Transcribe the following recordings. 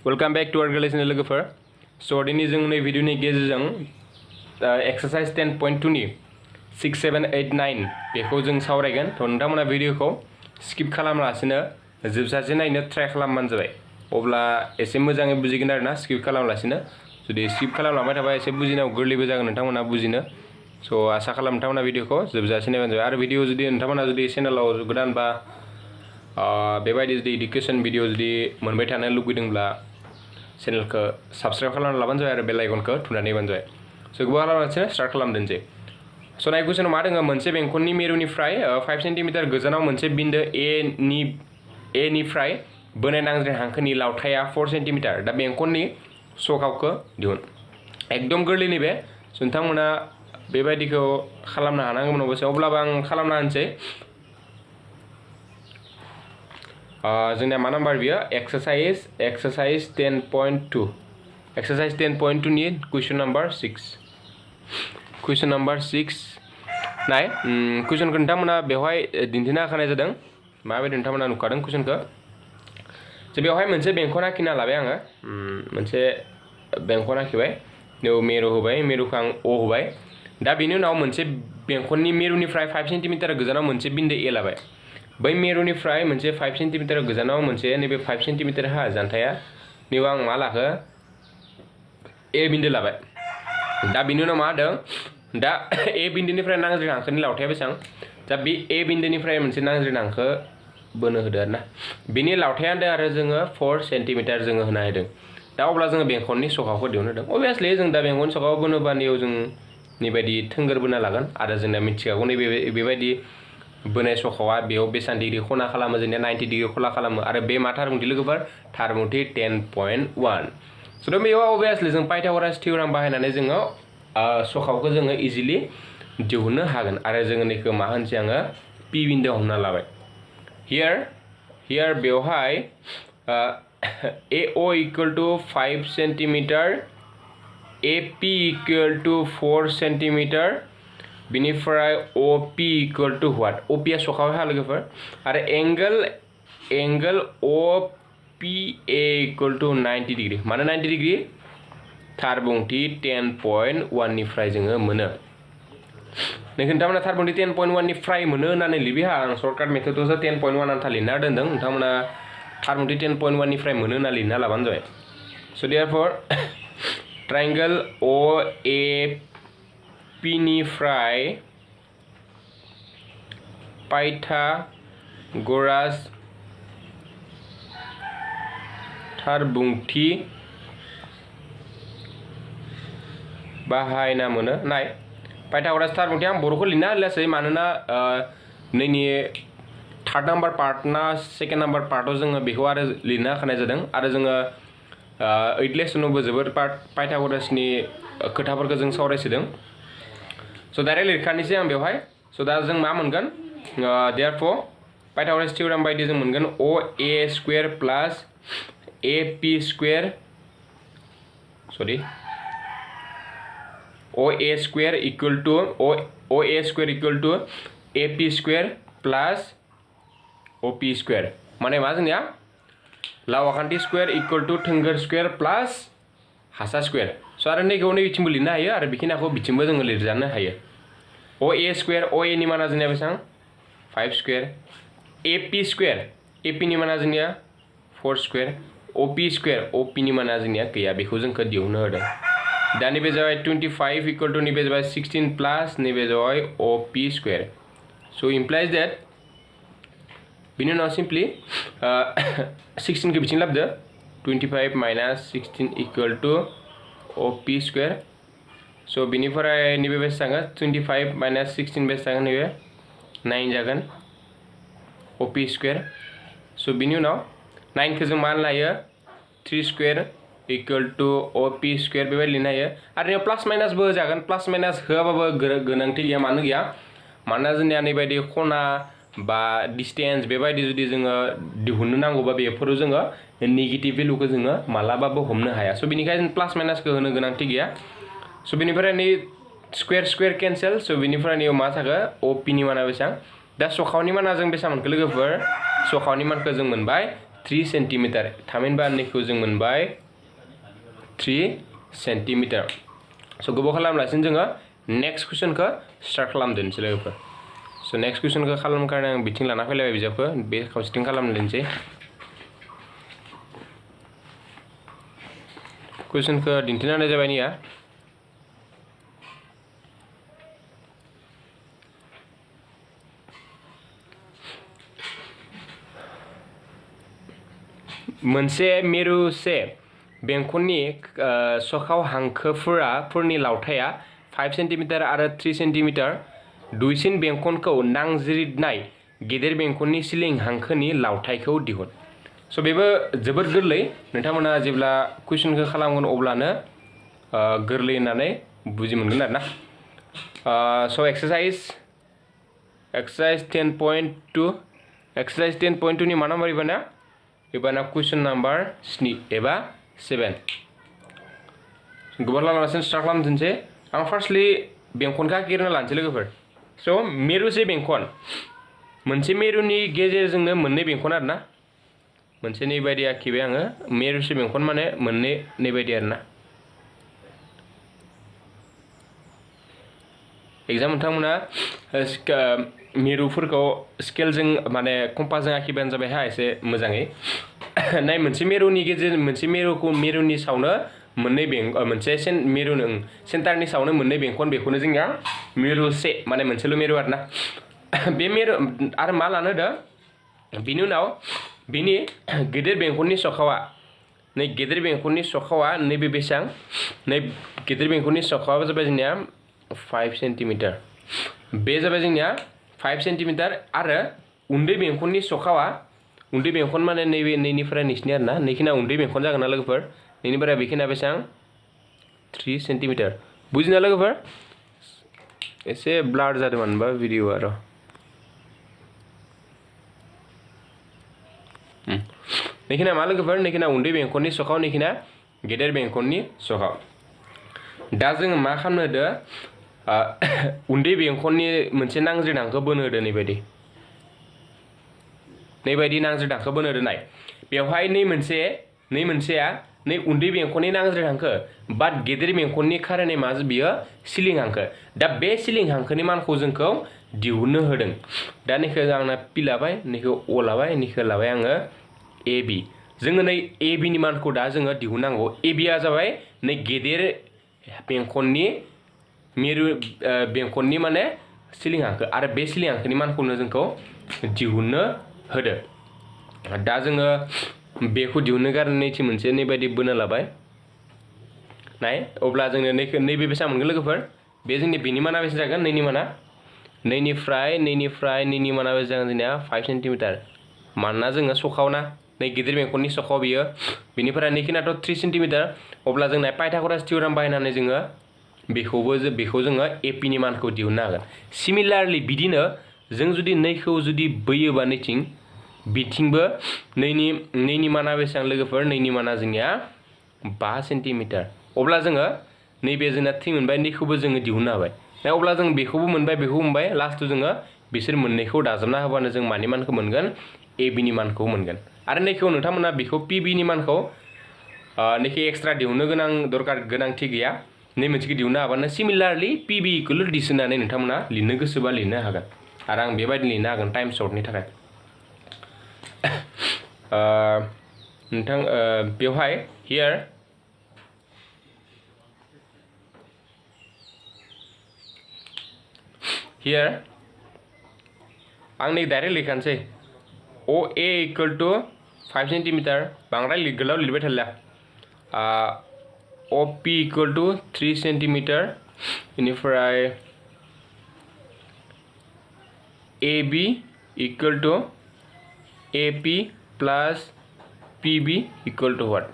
Welcome back to our lesson लोगोफोर स' दिनै जों नै भिडिअनि गेजेरजों एक्सारसाइज 10.2 नि 6, 7, 8, 9 बेखौ जों सावरायगोन थ' नोंथांमोना भिडिअखौ स्किप खालामालासिनो जोबजासे नायनो ट्राइ खालामबानो जाबाय अब्ला एसे मोजाङै बुजिगोन आरोना स्किप खालामालासिनो जुदि स्किप खालामलांबाय थाबा एसे बुजिनायाव गोरलैबो जागोन नोंथांमोना बुजिनो स' आसा खालाम नोंथांमोना भिडिअखौ जोबजासे नायबानो जाबाय आरो भिडिअ जुदि नोंथांमोना जुदि चेनेलाव गोदान बा बेबायदि जुदि इडुकेसन भिडिअ जुदि मोनबाय थानो लुगैदोंब्ला चेनेलखौ साबस्क्राइब खालामना लाबानो जाबाय आरो बेल आइकनखौ थुनानै होबानो जाबाय स' गोबाव खालामालासिनो स्टार्ट खालामदोनसै स' नाय कुइसनाव मा दङ मोनसे बेंखननि मिरुनिफ्राय 5 सेन्टिमिटार गोजानाव मोनसे बिन्दो ए निफ्राय बोनाय नांज्रें हांखोनि लावथाया 4 सेन्टिमिटार दा बेंखननि सखावखौ दिहुन एकदम गोरलै नैबे नोंथांमोना बेबायदिखौ खालामनो हानांगौमोन अबसे अब्लाबो आं खालामना होनसै जोंना मा नाम्बार बियो एक्सारसाइज 10.2 एक्सारसाइज 10.2 नि क्वेश्चन नाम्बार 6 नाय क्वेश्चनखौ नोंथांमोना बेवहाय दिन्थिना होखानाय जादों माबायदि नोंथांमोना नुखादों क्वेश्चनखौ जे बेवहाय मोनसे बेंखन आखिना लाबाय आङो मोनसे बेंखन आखिबाय बेयाव मेरु होबाय मेरुखौ आं अ होबाय दा बेनि उनाव मोनसे बेंखननि मेरुनिफ्राय 5 सेन्टिमिटार गोजानाव मोनसे बिन्दो ए लाबाय बै मेरुनिफ्राय मोनसे 5 सेन्टिमिटार गोजानाव मोनसे नैबे 5 सेन्टिमिटार हा जानथाया नैबे आं मा लाखो ए बिन्दो लाबाय दा बिनि उनाव मा होदों दा ए बिन्दोनिफ्राय नांज्रें हांखोनि लावथाया बेसेबां दा बे ए बिन्दोनिफ्राय मोनसे नांज्रें हांखो बोनो होदो आरोना बिनि लावथाया होदों आरो जोङो 4 सेन्टिमिटार जोङो होना होदों दा अब्ला जोङो बेंखननि सखावखौ दिहुननो होदों अभियासलि जों दा बेंखननि सखाव बोनोबा नैयाव जों नैबायदि थोंगोर बोना लागोन आरो जोंना मिथिखागौ नैबे बेबायदि बोनाय सखावा बेयाव बेसेबां डिग्री खना खालामो जोंनिया 90 डिग्री खना खालामो आरो बे मा थारमुंथि लोगोफोर थारमुंथि 10.1 स' दा बेयाव अभियासलि जों पाइथागरास थियराम बाहायनानै जोङो सखावखौ जोङो इजिलि दिहुननो हागोन आरो जोङो नैखौ मा होनसै आङो पि बिन्दो हमना लाबाय हियार बेवहाय AO equal to 5 centimetre AP equal to 4 centimetre बिनिफ्राय OP equal to what OP आ सखाव हा लोगोफोर आरो angle OPA equal to 90 degree मानो 90 डिग्री थारबुंथि 10.1 निफ्राय जोङो मोनो नोंथांमोना थारबुंथि 10.1 निफ्राय मोनो होननानै लिरबिहा आं सर्टकाट मेथडआवसो 10.1 आन्था लिरना दोनदों नोंथांमोना थारबुंथि 10.1 निफ्राय मोनो होनना लिरना लाबानो जाबाय स' देयरफर ट्रायंगल OAP निफ्राय पाइथागरास थारबुंथि बाहायना मोनो नाय पाइथागरास थारबुंथि आं बर'खौ लिरना होलासै मानोना नैनि थार्ड नाम्बार पार्ट ना सेकेन्ड नाम्बार पार्टआव जोङो बेखौ आरो लिरना होखानाय जादों आरो जोङो 8 लेसनावबो जोबोद पाइथागरासनि खोथाफोरखौ जों सावरायसोदों स' डाइरेक्ट लिरखानोसै आं बेवहाय स' दा जों मा मोनगोन देयरफर पाइथागरास थियराम बायदि जों मोनगोन OA square plus AP square OA square equal to AP square plus OP square माने मा जोंनिया लावाखान्थि स्क्वायर इक्वल टू थोंगोर स्क्वायर प्लस हासा स्क्वायर स' आरो नैखौ नैबिथिंबो लिरनो हायो आरो बेखिनिखौ बिथिंबो जोङो लिरजानो हायो OA स्क्वायर OA नि माना जोंनिया बेसेबां 5 स्क्वायर AP नि माना जोंनिया 4 स्क्वायर OP स्क्वायर OP नि माना जोंनिया गैया बेखौ जोंखौ दिहुननो होदों दा नैबे जाबाय 25 इक्वल टू नैबे जाबाय 16 प्लस नैबे जाबाय OP स्क्वायर स' इमप्लाइज दैट बिनि उनाव सिम्पलि 16 खौ बिथिं लाबोदो 25 minus 16 equal to OP square स' बिनिफ्राय नैबे बेसे जागोन 25 माइनास 16 बेसे जागोन नैबे 9 जागोन OP स्क्वायर स' बिनि उनाव 9 खौ जों मा लायो 3 square equal to OP square बेबायदि लिरनो हायो आरो नैयाव प्लास माइनासबो होजागोन प्लास माइनास होआबाबो गोनांथि गैया मानो गैया मानोना जोंनिया नैबायदि खना बा डिस्टेन्स बेबायदि जुदि जोङो दिहुननो नांगौबा बेफोराव जोङो नेगेटिभ भेलुखौ जोङो मालाबाबो हमनो हाया स' बेनिखायनो जों प्लास माइनासखौ होनो गोनांथि गैया स' बेनिफ्राय नै स्क्वायर केन्सेल स' बेनिफ्राय नैयाव मा थाखो OP नि माना बेसेबां दा सखावनि माना जों बेसेबां मोनखो लोगोफोर सखावनि मानखौ जों मोनबाय 3 सेन्टिमिटार थामहिनबा नैखौ जों मोनबाय 3 सेन्टिमिटार स' गोबाव खालामलासिनो जोङो नेक्स्ट कुइसनखौ स्टार्ट खालामदोनोसै लोगोफोर स' नेक्स्ट कुइसनखौ खालामनो कारणे आं बिथिं लाना फैलायबाय बिजाबखौ बे खावसेथिं खालामनोसै कुइसनखौ दिन्थिना होनाय जाबाय निया मोनसे मेरुसे बेंखननि सखाव हांखोफोरनि लावथाया 5 सेन्टिमिटार आरो 3 सेन्टिमिटार दुइसिन बेंखनखौ नांजिरनाय गेदेर बेंखननि सिलिं हांखोनि लावथायखौ दिहुन स' बेबो जोबोद गोरलै नोंथांमोना जेब्ला कुइसनखौ खालामगोन अब्लानो गोरलै होननानै बुजि मोनगोन आरोना स' एक्सारसाइज 10.2 एक्सारसाइज 10.2 नि मा नाम्बार एबाना कुइसन नाम्बार 7 एबा 7 गोबां लामासिम स्टार्ट खालामनोसै आं फार्स्टलि बेंखनखौ गिरना लानोसै लोगोफोर स' मेरुसे बेंखन मोनसे मेरुनि गेजेरजोंनो मोननै बेंखन आरोना मोनसे नैबायदि आखिबाय आङो मेरुसे बेंखन माने मोननै नैबायदि आरोना एग्जाम नोंथांमोना मेरुफोरखौ स्केलजों माने कम्पासजों आखिबानो जाबाय हा एसे मोजाङै नाय मोनसे मेरुनि गेजेर मोनसे मेरुनि सावनो मोननै मोनसे मेरुनि सेन्टारनि सावनो मोननै बेंखन बेखौनो जोंनिया मेरुसे माने मोनसेल' मेरु आरोना बे मेरु आरो मा लानो होदों बिनि उनाव बिनि गेदेर बेंखननि सखावा नै गेदेर बेंखननि सखावा नैबे बेसेबां नै गेदेर बेंखननि सखावा जाबाय जोंनिया 5 सेन्टिमिटार बे जाबाय जोंनिया 5 सेन्टिमिटार आरो उन्दै बेंखननि सखावा उन्दै बेंखन माने नैबे नैनिफ्राय नैसिनि आरोना नैखिना उन्दै बेंखन जागोन ना लोगोफोर नैनिफ्राय बेखिना बेसेबां 3 सेन्टिमिटार बुजिना लोगोफोर एसे ब्लार जादों मानोबा भिडिअ आरो नैखिना मा लोगोफोर नैखिना उन्दै बेंखननि सखाव नैखिना गेदेर बेंखननि सखाव दा जोङो मा खालामनो होदो उन्दै बेंखननि मोनसे नांज्रिद हांखो बोनो होदो नैबायदि नांज्रिद हांखो बोनो होदो नाय बेवहाय नै मोनसेया नै उन्दै बेंखननि नांज्रिद हांखो बाट गेदेर बेंखननि खारनै मा बियो सिलिं हांखो दा बे सिलिं हांखोनि मानखौ जोंखौ दिहुननो होदों दा नैखौ आंना पि लाबाय नैखौ अ लाबाय नैखौ लाबाय आङो ए बि जोङो नै ए बि नि मानखौ दा जोङो दिहुननांगौ ए बिया जाबाय नै गेदेर बेंखननि मेरु बेंखननि माने सिलिं हांखो आरो बे सिलिं हांखोनि मानखौनो जोंखौ दिहुननो होदो दा जोङो बेखौ दिहुननो गारनो नैथि मोनसे नैबायदि बोना लाबाय नाय अब्ला जोङो नैबे बेसेबां मोनगोन लोगोफोर बे जोंनि बेनि माना बेसे जागोन नैनि माना नैनिफ्राय नैनि माना बेसे जागोन जोंनिया 5 सेन्टिमिटार मानोना जोङो सखावना नै गिदिर बेंखननि सखाव बियो बिनिफ्राय नैखिनाथ' 3 सेन्टिमिटार अब्ला जोंना पाइथागरास थियराम बाहायनानै जोङो बेखौ जोङो एपिनि मानखौ दिहुननो हागोन सिमिलारलि बिदिनो जों जुदि नैखौ जुदि बोयोबा नैथिं बिथिंबो नैनि माना बेसेबां लोगोफोर नैनि माना जोंनिया 5 सेन्टिमिटार अब्ला जोङो नैबे जोंना 3 मोनबाय नैखौबो जोङो दिहुननो हाबाय दा अब्ला जों बेखौबो मोनबाय लास्टआव जोङो बिसोर मोननैखौ दाजाबना होबानो जों मानि मानखौ मोनगोन ए बिनि मानखौ मोनगोन आरो नैखौ नोंथांमोना बेखौ पि बिनि मानखौ नैखौ एक्सट्रा दिहुननो गोनांथि गैया नै मोनसेखौ दिहुननो हाबानो सिमिलारलि पि बि इक्वल दिस होननानै नोंथांमोना लिरनो गोसोबा लिरनो हागोन आरो आं बेबायदि लिरनो हागोन टाइम सर्टनि थाखाय नोंथां बेवहाय हियार आं नै direct लिरखानोसै O equal to 5 centimetre बांद्राय गोलाव लिरबाय थाला OP इक्वल टू 3 सेन्टिमिटार बेनिफ्राय AB equal to AP plus PB equal to what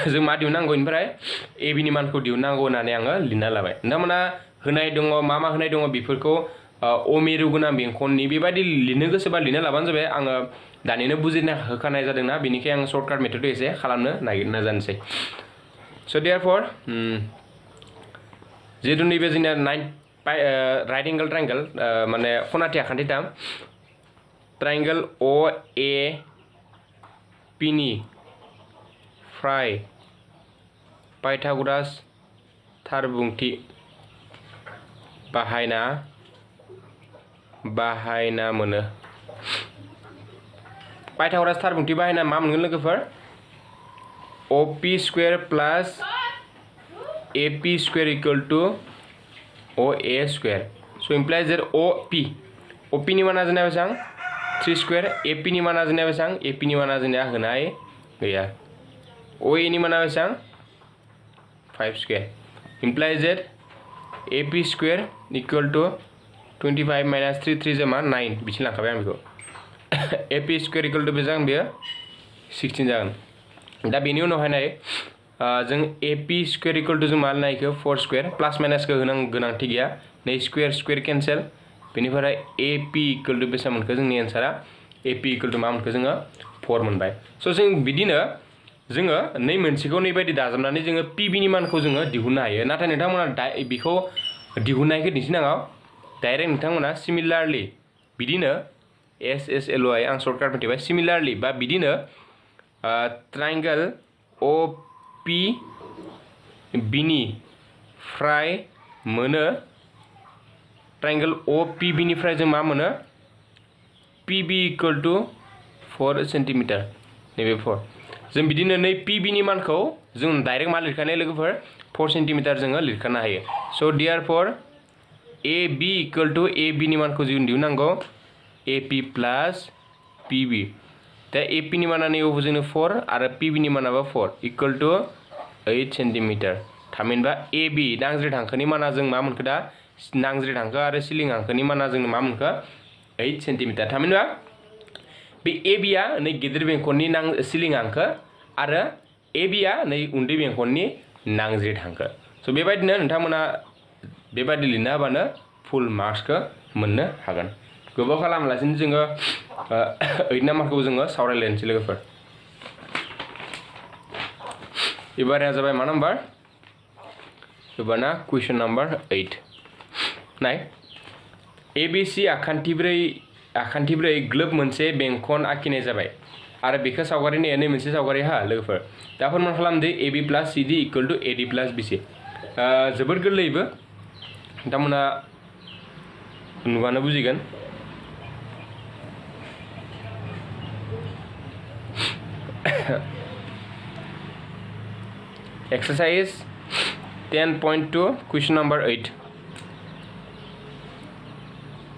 जों मा दिहुननांगौ बेनिफ्राय AB नि मानखौ दिहुननांगौ होननानै आङो लिरना लाबाय नोंथांमोना होनाय दङ मा होनाय दङ बेफोरखौ अमेरु गोनां बेंखननि बेबायदि लिरनो गोसोबा लिरना लाबानो जाबाय आङो दानिनो बुजिना होखानाय जादोंना बेनिखाय आं सर्टकाट मेथडखौ एसे खालामनो नाजानोसै स' देयारफर जिहेतु नैबे जोंनिया राइट एंगल ट्रायंगल माने खनाथि आखान्थिथाम ट्रायंगल OAB पिनिफ्राय पाइथागरास थार बुंथि बाहायना मोनो पाइथागरास थार बुंथि बाहायना मा मोनगोन लोगोफोर OP square plus AP square equal to OA square so implies that OP नि माना जोंना बेसेबां 3 स्क्वायर AP नि माना जोंना बेसेबां AP नि माना जोंना होनाय गैया OA नि माना बेसेबां 5 square implies that AP square equal to 25 minus 3 3 जमा 9 बिथिं लांखाबाय आं बेखौ AP स्क्वायर इक्वल टू बेसेबां बेयो 16 जागोन दा बेनि उनावहाय नाय जों AP स्क्वायर इक्वल टू जों मा नायखो 4 स्क्वायर प्लस माइनसखौ गोनांथि गैया नै स्क्वायर स्क्वायर कैंसेल बेनिफ्राय AP इक्वल टू बेसेबां मोनखो जोंनि एन्सारा AP इक्वल टू मा मोनखो जोङो 4 मोनबाय स' जों बिदिनो जोङो नै मोनसेखौ नै बायदि दाजाबनानै जोङो PB नि मानखौ जोङो दिहुननो हायो नाथाय नोंथांमोना बेखौ दिहुननायखौ दिन्थिनाङा डाइरेक्ट नोंथांमोना सिमिलारलि बिदिनो SSLY आं सर्टकाट मिथिबाय सिमिलारलि बा बिदिनो ट्रायंगल OPB निफ्राय मोनो ट्रायंगल OPB निफ्राय जों मा मोनो PB इक्वल टू 4 सेन्टिमिटार नैबे 4 जों बिदिनो नै PB नि मानखौ जों डाइरेक्ट मा लिरखानाय लोगोफोर 4 सेन्टिमिटार जोङो लिरखानो हायो स' देयारफर AB इक्वल टू AB नि मानखौ जों दिहुननांगौ AP प्लस PB दा AP नि माना नैयावबो जोंनो 4 आरो PB नि मानाबो 4 इक्वल टू 8 सेन्टिमिटार थामहिनबा AB नांज्रिद हांखोनि माना जों मा मोनखो दा नांज्रिद हांखो आरो सिलिं हांखोनि माना जों मा मोनखो 8 सेन्टिमिटार थामहिनबा बे AB आ नै गिदिर बेंखननि सिलिं हांखो आरो AB आ नै उन्दै बेंखननि नांज्रिद हांखो स' बेबायदिनो नोंथांमोना बेबायदि लिरनो हाबानो फुल मार्क्सखौ मोननो हागोन गोबाव खालामालासिनो जोङो 8 नाम्बारखौ जोङो सावरायलायनोसै लोगोफोर एबारा जाबाय मा नाम्बार एबारना कुइसन नाम्बार 8 नाय ABC आखान्थिब्रै ग्लोब मोनसे बेंखन आखिनाय जाबाय आरो बेखौ सावगारि नाया नै मोनसे सावगारि हा लोगोफोर दा फोरमान खालामदो AB plus CD equal to AD plus BC जोबोद गोरलैबो नोंथांमोना नुबानो बुजिगोन exercise 10.2 question number 8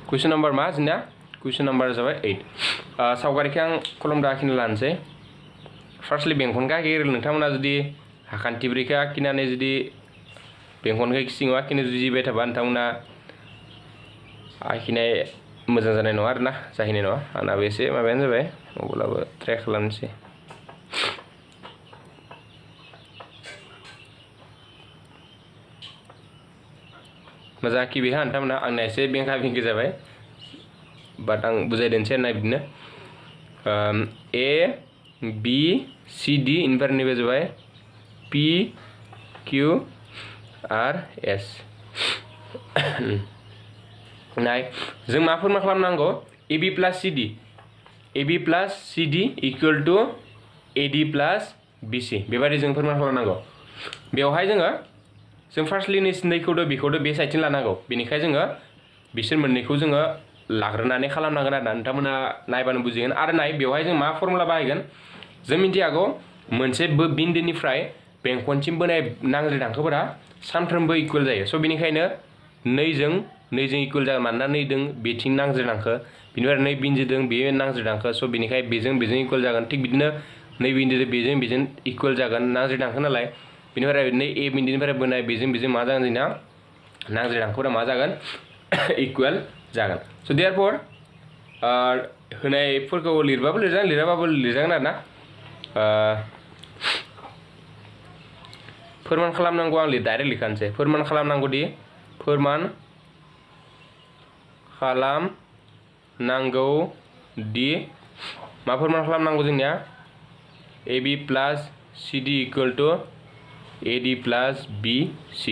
question number मा जोंना क्वेश्चन नंबर जाबाय 8 सावगारिखौ आं कलम आखिनो लानोसै फार्स्टलि बेंखनखौ आखिग्रो नोंथांमोना जुदि आखान्थिब्रैखौ आखिनानै जुदि बेंखनखौ सिङाव आखिनो जुजिबाय थाबा नोंथांमोना आखिनाय मोजां जानाय नङा आरोना जाहैनाय नङा आंनाबो एसे माबायानो जाबाय अब्लाबो ट्राइ खालामनोसै मोजां आखिबाय हा नोंथांमोना आंना एसे बेंखा बेंखि जाबाय बाट आं बुजायदेनसै आरोना बिदिनो ABCD इनिफ्राय नैबे जाबाय PQRS नाय जों मा फोरमान खालामनांगौ AB plus CD equal to AD plus BC बेबायदि जों फोरमान खालामनांगौ बेवहाय जों फार्स्टलि नैखौदो बेखौदो बे साइडथिं लानांगौ बेनिखाय जोङो बिसोर मोननैखौ जोङो लाग्रोनानै खालामनांगोन आरोना नोंथांमोना नायबानो बुजिगोन आरो नाय बेवहाय जों मा फर्मुला बाहायगोन जों मिथिखागौ मोनसे बिन्दोनिफ्राय बेंखनसिम बोनाय नांज्रिद हांखोफोरा सानफ्रोमबो इक्वल जायो स' बेनिखायनो नैजों इक्वल जागोन मानोना नैदों बेथिं नांज्रिद हांखो बेनिफ्राय नै बिन्दोजों बे नांज्रिद हांखो स' बेनिखाय बेजों इक्वल जागोन थिग बिदिनो नै बिन्दोजों बेजों इक्वल जागोन नांज्रिद हांखो नालाय बेनिफ्राय नै A बिन्दोनिफ्राय बोनाय बेजों मा जागोन जोंना नांज्रिद हांखोफोरा मा जागोन इक्वल जागोन स' देयारफर होनायफोरखौ लिरबाबो लिरजागोन लिराबाबो लिरजागोन आरोना फोरमान खालामनांगौ आं डाइरेक्ट लिरखानोसै फोरमान खालामनांगौ दि फोरमान खालामनांगौ दि मा फोरमान खालामनांगौ जोंनिया AB plus CD equal to AD plus BC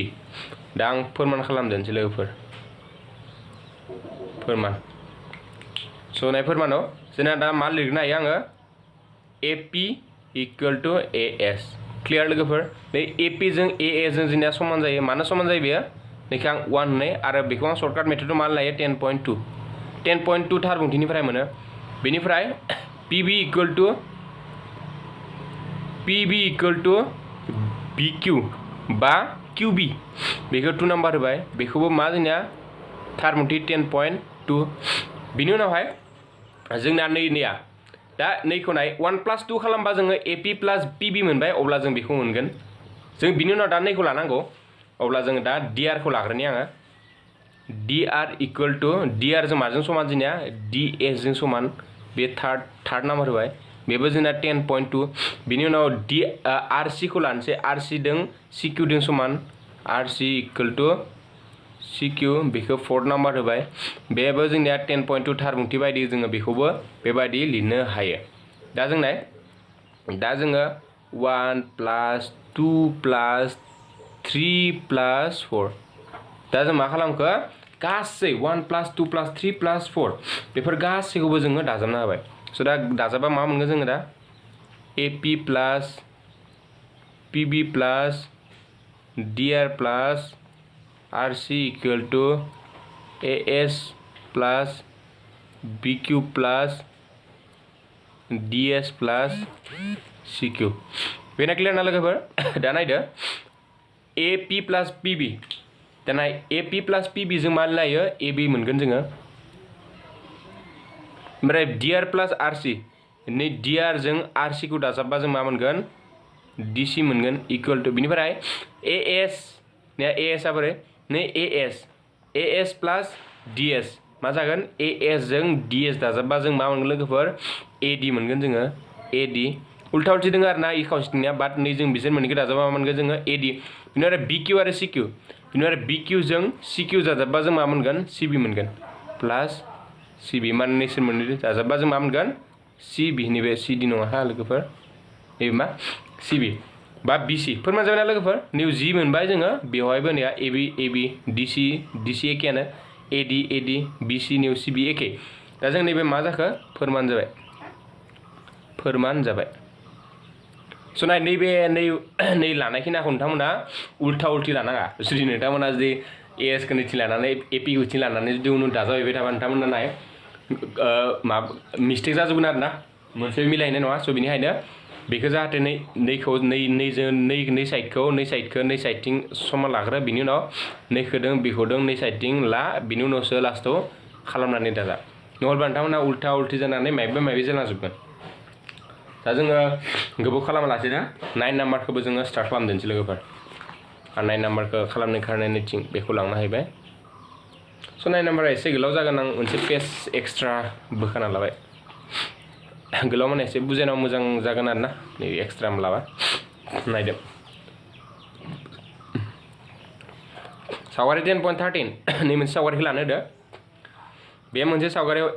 दा आं फोरमान खालामदोंसै लोगोफोर फोरमान स' नाय फोरमानाव जोंना दा मा लिरनो हायो आङो AP equal to AS clear लोगोफोर बे AP जों AA जों जोंनिया समान जायो मानो समान जायो बेयो बेखौ आं 1 होननाय आरो बेखौ आं सर्टकाट मेथडआव मान लायो 10.2 थार बुंथिनिफ्राय मोनो बेनिफ्राय PB इक्वल टू BQ बा QB बेखौ 2 नाम्बार होबाय बेखौबो मा जोंनिया थार बुंथि 10.2 बिनि उनावहाय जोंना नैया दा नैखौ नाय 1 + 2 खालामबा जोङो AP + PB मोनबाय अब्ला जों बेखौ मोनगोन जों बिनि उनाव दा नैखौ लानांगौ अब्ला जों दा DR खौ लाग्रोनि आङो DR इक्वल टू DR जों माजों समान जोंनिया DS जों समान बे थार्ड नाम्बार होबाय बेबो जोंना 10.2 बिनि उनाव RC खौ लानोसै RC दों CQ दों समान RC इक्वल टू CQ बेखौ 4 नाम्बार होबाय बेबो जोंनिया 10.2 थार बुंथि बायदि जोङो बेखौबो बेबायदि लिरनो हायो दा जोङो 1 + 2 + 3 + 4 दा जों मा खालामखो गासै 1 + 2 + 3 + 4 बेफोर गासैखौबो जोङो दाजाबना होबाय स' दा दाजाबा मा मोनगोन जोङो दा AP + PB + DR + RC equal to AS + BQ + DS + CQ बेना क्लियर ना लोगोफोर दा नायदो AP + PB दाना AP + PB जों मा लायो AB मोनगोन जोङो ओमफ्राय DR + RC नै DR जों RC खौ दाजाबबा जों मा मोनगोन DC मोनगोन इक्वल टू बिनिफ्राय AS ने AS आ बोरै नै AS + DS मा जागोन AS जों DS दाजाबबा जों मा मोनगोन लोगोफोर AD मोनगोन जोङो AD उल्था उल्थि दङ आरोना इ खावसेनिया बाट नै जों बिसोर मोननैखौ दाजाबा मा मोनगोन जोङो AD बिनिफ्राय BQ आरो CQ बिनिफ्राय BQ जों CQ दाजाबबा जों मा मोनगोन CB मोनगोन प्लास CB माने नैसोर मोननै दाजाबबा जों मा मोनगोन CB नैबे CD नङा हा लोगोफोर नैबे मा CB बा BC फोरमान जाबाय ना लोगोफोर निउ G मोनबाय जोङो बेवहायबो नैया AB DC एखेयानो AD BC निउ CB एखे दा जों नैबे मा जाखो फोरमान जाबाय स' नाय नैबे नै लानायखिनिखौ नोंथांमोना उल्था उल्थि लानाङा जुदि नोंथांमोना जुदि AS खौ नैथिं लानानै AP खौ थिं लानानै जुदि उनाव दाजाबबाय थाबा नोंथांमोना नाय मा मिस्टेक जाजोबगोन आरोना मोनसे मिलायनाय नङा स' बेनिखायनो बेखौ जाहाथे नै साइडथिं समान लाग्रो बिनि उनाव बेखौ नै साइडथिं ला बिनि उनावसो लास्टआव खालामनानै दाजा नङाबा नोंथांमोना उल्था उल्थि जानानै माबा जालांजोबगोन दा जोङो गोबाव खालामालासेनो 9 नाम्बारखौबो जोङो स्टार्ट खालामदोंसै लोगोफोर आरो 9 नाम्बारखौ खालामनो खारनायनिथिं बेखौ लांनो हायबाय स' 9 नाम्बारा एसे गोलाव जागोन आं मोनसे पेज एक्सट्रा बोखाना लाबाय गोलाव माने एसे बुजायनायाव मोजां जागोन आरोना नैबे एक्सट्रा लाबा नायदो सावगारि 10.13 नै मोनसे सावगारिखौ लानो होदो बे मोनसे सावगारियाव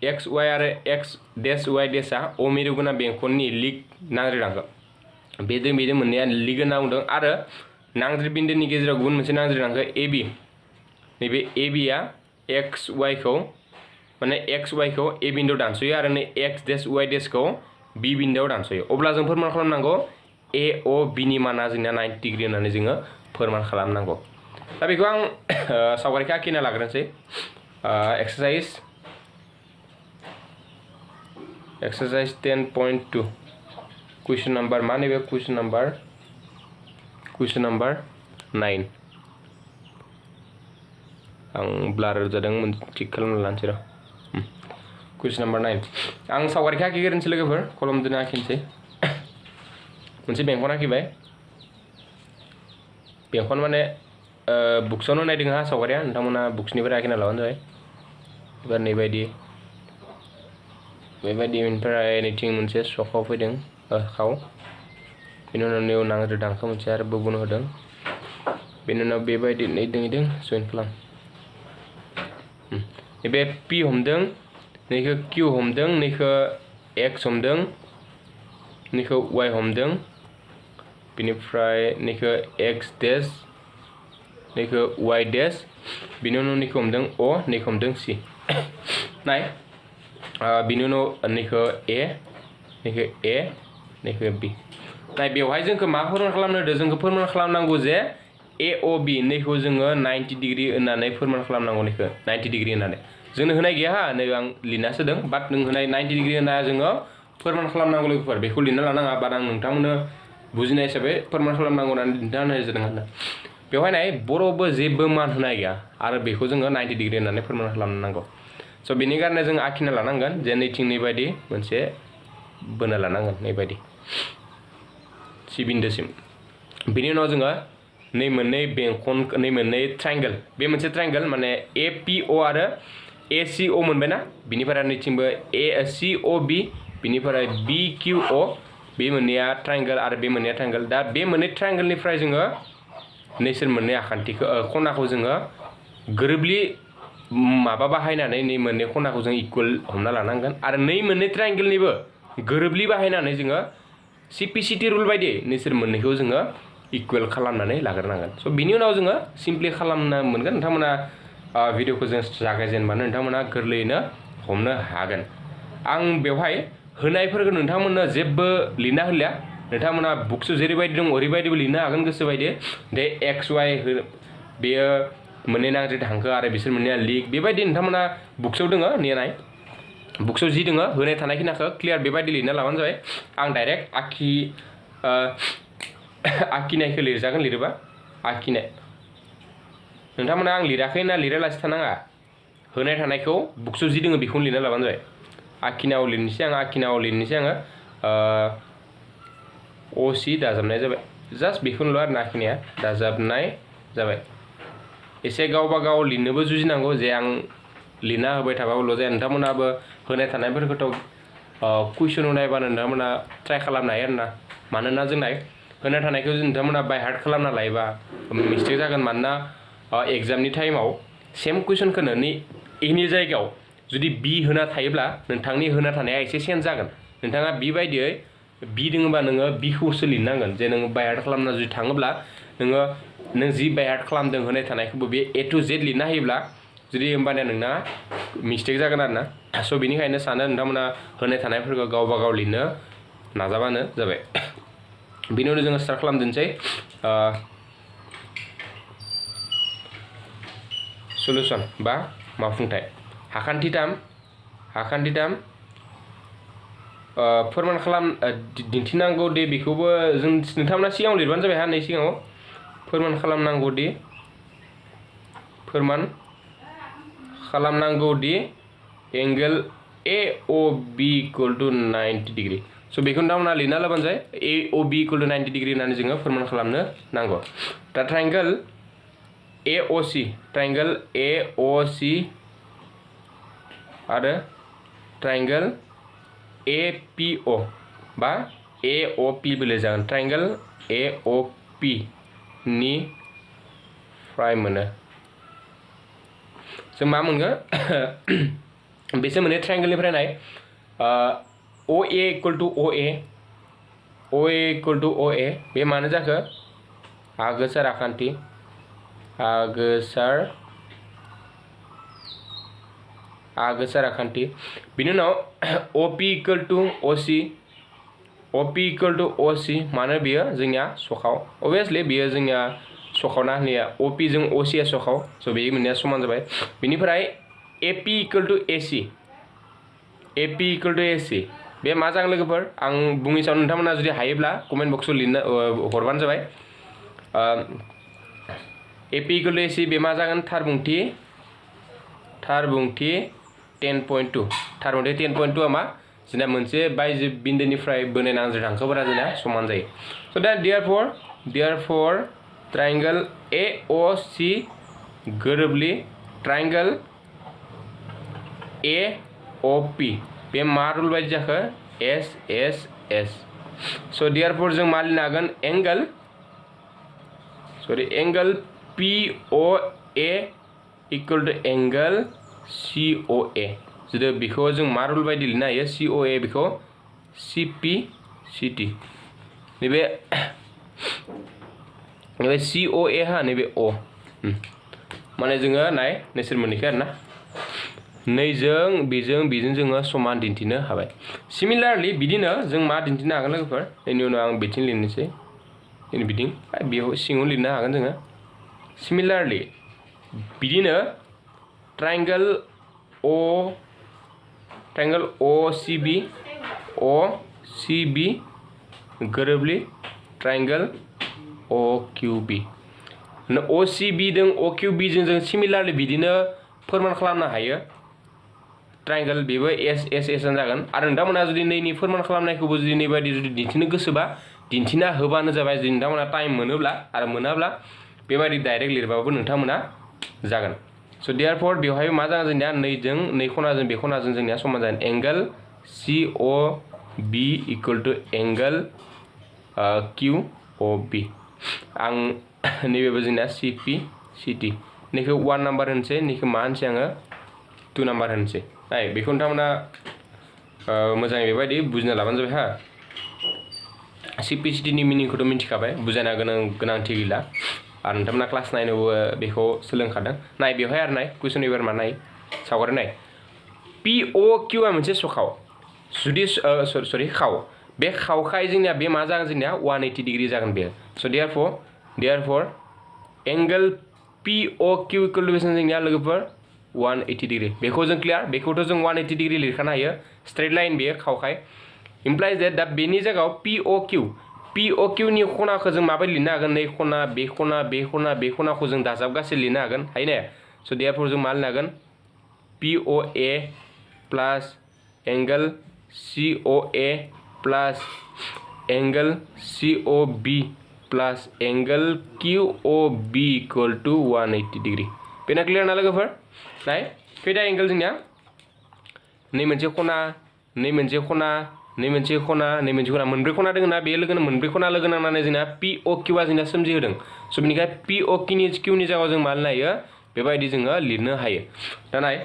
x y आरो x dash y dash आ अमेरु गोनां बेंखननि लिग नांज्रिरांखो बेजों मोननैया लिग होनना बुंदों आरो नांज्रि बिन्दोनि गेजेराव गुबुन मोनसे नांज्रिरांखो AB नैबे AB आ x y खौ माने x y खौ A बिन्दोआव दानसयो आरो नै x dash y dash खौ B बिन्दोआव दानसयो अब्ला जों फोरमान खालामनांगौ AOB नि माना जोंना 90 डिग्री होननानै जोङो फोरमान खालामनांगौ दा बेखौ आं सावगारिखौ आखिना लाग्रोनोसै एक्सारसाइज 10.2 क्वेश्चन नम्बर मा नैबे क्वेश्चन नम्बर 9 आं ब्लार जादों थिक खालामना लानोसै र' क्वेश्चन नम्बर 9 आं सावगारिखौ आखिग्रोनोसै लोगोफोर कलमजों आखिनोसै मोनसे बेंखन आखिबाय बेंखन माने बुक्सआवनो नायदों हा सावगारिया नोंथांमोना बुक्सनिफ्राय आखिना लाबानो जाबाय एबार बेबायदिनिफ्राय नैथिं मोनसे सखाव फैदों खाव बेनि उनाव नैयाव नांज्रिदांखो मोनसे आरो बुबुन होदों बेनि उनाव बेबायदि नैदों जइन खालाम नैबे P हमदों नैखौ Q हमदों नैखौ X हमदों नैखौ Y हमदों बेनिफ्राय नैखौ X dash नैखौ Y dash बिनि उनाव नैखौ हमदों O नैखौ हमदों C नाय बिनि उनाव नैखौ A नैखो ए नैखो बी नाय बेवहाय जोंखो मा फोरमान खालामनो होदो जोंखो फोरमान खालामनांगौ जे ए अ बी नैखौ जोङो 90 डिग्री होननानै फोरमान खालामनांगौ नैखो 90 डिग्री होननानै जोंनो होनाय गैया हा नै आं लिरना सोदों बाट नों होनाय 90 डिग्री होनना जोङो फोरमान खालामनांगौ लोगोफोर बेखौ लिरना लानाङा बाट आं नोंथांमोननो बुजिनाय हिसाबै फोरमान खालामनांगौ होननानै दिन्थिना होनाय जादों आरो बेवहाय नाय बर'बो जेबो मान होनाय गैया आरो बेखौ जोङो 90 डिग्री होननानै फोरमान खालामनांगौ स' बेनि कारणे जों आखिना लानांगोन जे नैथिंनि बायदि मोनसे बोना लानांगोन नैबायदि सि बिन्दोसिम बिनि उनाव जोङो नै मोननै बेंखन नै मोननै ट्रायंगल बे मोनसे ट्रायंगल माने ए पि अ आरो ए सि अ मोनबायना बिनिफ्राय नैथिंबो ए सि अ बि बिनिफ्राय बि किउ अ बे मोननैया ट्रायंगल आरो बे मोननैया ट्रायंगल दा बे मोननै ट्रायंगलनिफ्राय जोङो नैसोर मोननै आखान्थिखौ खनाखौ जोङो गोरोबलि माबा बाहायनानै नै मोननै खनाखौ जों इकुवेल हमना लानांगोन आरो नै मोननै ट्रायंगलनिबो गोरोबलि बाहायनानै जोङो सिपिसिटि रुल बायदि नैसोर मोननैखौ जोङो इकुवेल खालामनानै लाग्रोनांगोन स' बिनि उनाव जोङो सिम्पलि खालामनो मोनगोन नोंथांमोना भिडिअखौ जों जागायजेनबानो नोंथांमोना गोरलैयैनो हमनो हागोन आं बेवहाय होनायफोरखौ नोंथांमोननो जेबो लिरना होलिया नोंथांमोना बुक्सआव जेरैबायदि दं ओरैबायदिबो लिरनो हागोन गोसोबायदि दे एक्स वाइ बेयो मोननै नांज्रेद हांखो आरो बिसोर मोननैया लिक बेबायदि नोंथांमोना बुक्सआव दोङो नेनाय बुक्सआव जि दोङो होनाय थानाय खिनाखौ क्लियार बेबायदि लिरना लाबानो जाबाय आं डाइरेक्ट आखिनायखौ लिरजागोन लिरोबा आखिनाय नोंथांमोना आं लिराखै होनना लिरालासे थानाङा होनाय थानायखौ बुक्सआव जि दोङो बेखौनो लिरना लाबानो जाबाय आखिनायाव लिरनोसै आङो अ सि दाजाबनाय जाबाय जास्ट बेखौनोल' आरो ना आखिनाया दाजाबनाय जाबाय एसे गावबा गाव लिरनोबो जुजिनांगौ जे आं लिरना होबाय थाबाबोल' जाया नोंथांमोनाबो होनाय थानायफोरखौथ' कुइसनाव नायबानो नोंथांमोना ट्राइ खालामनो हायो आरोना मानोना जोंना होनाय थानायखौ नोंथांमोना बाय हार्ट खालामना लायोबा मिस्टेक जागोन मानोना एग्जामनि टाइमाव सेम कुइसनखौनो एनि जायगायाव जुदि बि होना थायोब्ला नोंथांनि होना थानाया एसे चेन्ज जागोन नोंथाङा बिबायदियै बि दोङोबा नोङो बिखौसो लिरनांगोन जे नोङो बाय हार्ट खालामना जुदि थाङोब्ला नों जि बाय हार्ट खालामदों होनाय थानायखौबो बे ए टु जेड लिरना होयोब्ला जुदि होमबानिया नोंना मिस्टेक जागोन आरोना स' बेनिखायनो सानो नोंथांमोना होनाय थानायफोरखौ गावबा गाव लिरनो नाजाबानो जाबाय बिनि उनाव जोङो स्टार्ट खालामदोंसै सलुसन बा मावफुंथाय हाखान्थिथाम फोरमान खालाम दिन्थिनांगौ दि बेखौबो जों नोंथांमोना सिगाङाव लिरबानो जाबाय हा नै सिगाङाव फोरमान खालामनांगौ the angle A O B equal to 90 degree स' बेखौ नोंथांमोना लिरना लाबानो जाबाय A O B equal to 90 degree होननानै जोङो फोरमान खालामनो नांगौ दा ट्रायंगल ए अ सि आरो ट्रायंगल ए पि अ बा ए अ पि बो लिरजागोन ट्रायंगल ए अ पि नि फ्राय मोनो जों मा मोनगोन बेसो मोननै ट्रायंगलनिफ्राय नाय अ ए इकुवेल टु अ ए बे मानो जाखो आगोसार आखान्थि बिनि उनाव अ पि इकुवेल टु अ सि मानो बियो जोंनिया सखाव अभियासलि बियो जोंनिया सखावना होननाया अ पि जों अ सिया सखाव स' बे मोननैया समान जाबाय बिनिफ्राय ए पि इकुवेल टु ए सि बे मा जागोन लोगोफोर आं बुंनि सायाव नोंथांमोना जुदि हायोब्ला कमेन्ट बक्सआव लिरना हरबानो जाबाय ए पि इकुवेल टु ए सि बे मा जागोन थार बुंथि 10.2 थारमाने 10.2 आ मा जोंना मोनसे बायजो बिन्दोनिफ्राय बोनाय नांज्रेद हांखोफोरा जोंना समान जायो स' दा therefore triangle A O C गोरोबलि ट्रायंगल ए अ पि बे मा रुल बायदि जाखो एस स' देयारफर जों मा लिरनो हागोन एंगल पि अ ए इकुवेल टु एंगल सि अ ए जुदि बेखौ जों मा रुल बायदि लिरनो हायो सि अ ए बेखौ सि पि सि टि नैबे सि अ ए हा नैबे अ माने जोङो नाय नोंसोर मोननैखौ आरोना नैजों बेजों जोङो समान दिन्थिनो हाबाय सिमिलारलि बिदिनो जों मा दिन्थिनो हागोन लोगोफोर बेनि उनाव आं बिथिं लिरनोसै बिदिं बेयाव सिङाव लिरनो हागोन जोङो सिमिलारलि बिदिनो ट्रायंगल OCB गोरोबलि ट्रायंगल OQB OCB जों OQB जों सिमिलारलि बिदिनो फोरमान खालामनो हायो ट्रायंगल बेबो S जागोन आरो नोंथांमोना जुदि नैनि फोरमान खालामनायखौबो जुदि नैबायदि जुदि दिन्थिनो गोसोबा दिन्थिना होबानो जाबाय जुदि नोंथांमोना टाइम मोनोब्ला आरो मोनाब्ला बेबायदि डाइरेक्ट लिरबाबो नोंथांमोना जागोन स' देयारफर बेवहाय मा जागोन जोंनिया नै खनाजों बे खनाजों जोंनिया समान जागोन angle COB equal to angle QOB आं नैबेबो जोंनिया CT नैखौ 1 नाम्बार होनसै नैखौ मा होनसै आङो 2 नाम्बार होनसै बेखौ नोंथांमोना मोजाङै बेबायदि बुजिना लाबानो जाबाय हा CT नि मिनिंखौथ' मिथिखाबाय बुजायना गोनांथि गैला आरो नोंथांमोना क्लास 9आवबो बेखौ सोलोंखादों नाय बेवहाय आरो नाय कुइसन पेपार मा नाय सावगारि नाय POQ आ मोनसे सखाव जुदि सरि खाव बे खावखाय जोंनिया बे मा जागोन जोंनिया 180 डिग्री जागोन बे स' देयारफर एंगल POQ इक्वल टु बेसेबां जोंनिया लोगोफोर 180 डिग्री बेखौ जों क्लियार बेखौथ' जों 180 डिग्री लिरखानो हायो स्ट्रेट लाइन बेयो खावखाय इमप्लाइज दैट दा बेनि जायगायाव POQ नि खनाखौ जों माबायदि लिरनो हागोन नै खना बे खनाखौ जों दाजाबगासे लिरनो हागोन हायो स' देयारफर जों मा लिरनो हागोन POA plus angle COA plus angle COB plus angle QOB equal to 180 degree बेना क्लियर ना लोगोफोर नाय खैथा एंगल जोंनिया नै मोनसे खना मोनब्रै खना दङ ना बे लोगोनो मोनब्रै खना लोगो नांनानै जोंना POQ आ जोंना सोमजिहोदों स' बेनिखाय POQ नि जायगायाव जों मा लिरनो हायो बेबायदि जोङो लिरनो हायो दा नाय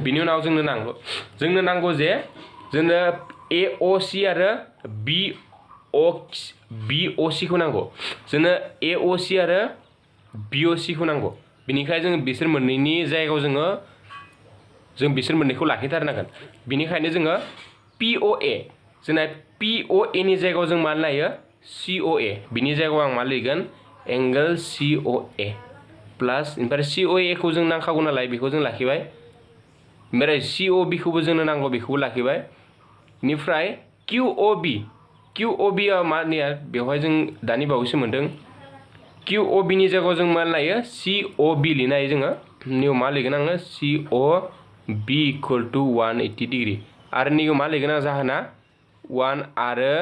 बिनि उनाव जोंनो नांगौ जे जोंनो AOC आरो BOC खौ नांगौ जोंनो AOC आरो BOC खौ नांगौ बिनिखाय जों बिसोर मोननैनि जायगायाव जों बिसोर मोननैखौ लाखिथारनांगोन बिनिखायनो जोङो POA जोंना POA नि जायगायाव जों मा लायो COA बिनि जायगायाव आं मा लिरगोन एंगल COA प्लास ओमफ्राय COA खौ जों नांखागौ नालाय बेखौ जों लाखिबाय ओमफ्राय COB खौबो जोंनो नांगौ बेखौबो लाखिबाय बेनिफ्राय QOB आ मानिया बेवहाय जों दानि बावैसो मोन्दों QOB नि जायगायाव जों मा लायो COB लिरनो हायो जोङो नियाव मा लिरगोन आङो COB इक्वल टु 180 डिग्री आरो नियाव मा लिरगोन आं जाहोना 1 आरो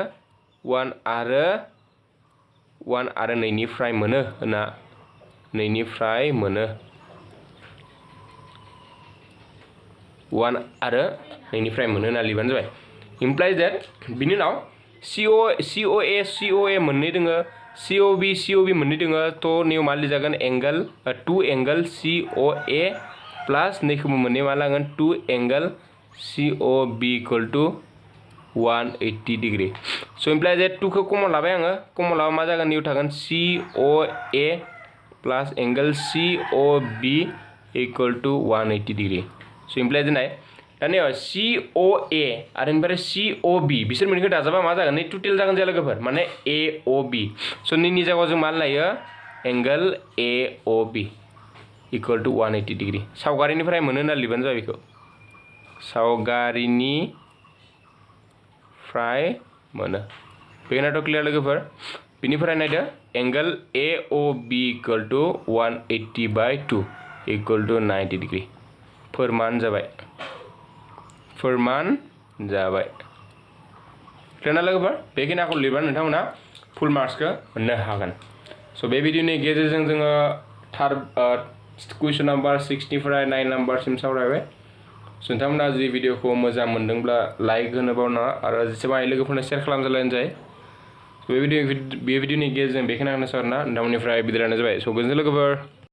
2 निफ्राय मोनो होना 2 निफ्राय मोनो 1 आरो 2 निफ्राय मोनो होना लिरबानो जाबाय इमप्लाइज दैट बिनि उनाव COA मोननै दोङो COB मोननै दोङो थ' नियाव मा लिरजागोन एंगल 2 एंगल COA प्लास नैखौबो मोननै मा लागोन 2 angle COB equal to 180 degree स' इमप्लाइज दैट 2 खौ कमन लाबाय आङो कमन लाबा मा जागोन नियाव थागोन COA plus angle COB equal to 180 degree स' इमप्लाइज नाय दानिया COA आरो ओमफ्राय COB बिसोर मोननैखौ दाजाबा मा जागोन नै टटेल जागोन जे लोगोफोर माने AOB स' नैनि जायगायाव जों मा लायो angle AOB equal to 180 degree सावगारिनिफ्राय मोनो होनना लिरबानो जाबाय बेखौ सावगारिनिफ्राय मोनो बेनाथ' क्लियार लोगोफोर बिनिफ्राय नायदो angle AOB equal to 180/2 equal to 90 degree फोरमान जाबाय क्लियार लोगोफोर बेखिनिखौ लिरबानो नोंथांमोना फुल मार्क्सखौ मोननो हागोन स' बे भिडिअनि गेजेरजों जोङो थार्ड कुइसन नाम्बार 6 निफ्राय 9 नाम्बारसिम सावरायबाय स' नोंथांमोना जुदि भिडिअखौ मोजां मोनदोंब्ला लाइक होनो बावनाङा आरो जेसेबां लोगोफोरनो शेयार खालामजालायनो जायो बे भिडिअनि गेजेरजों बेखिनिखौनो सावरायना नोंथांमोननिफ्राय बिदाय लानाय जाबाय स' गोजोन्थों लोगोफोर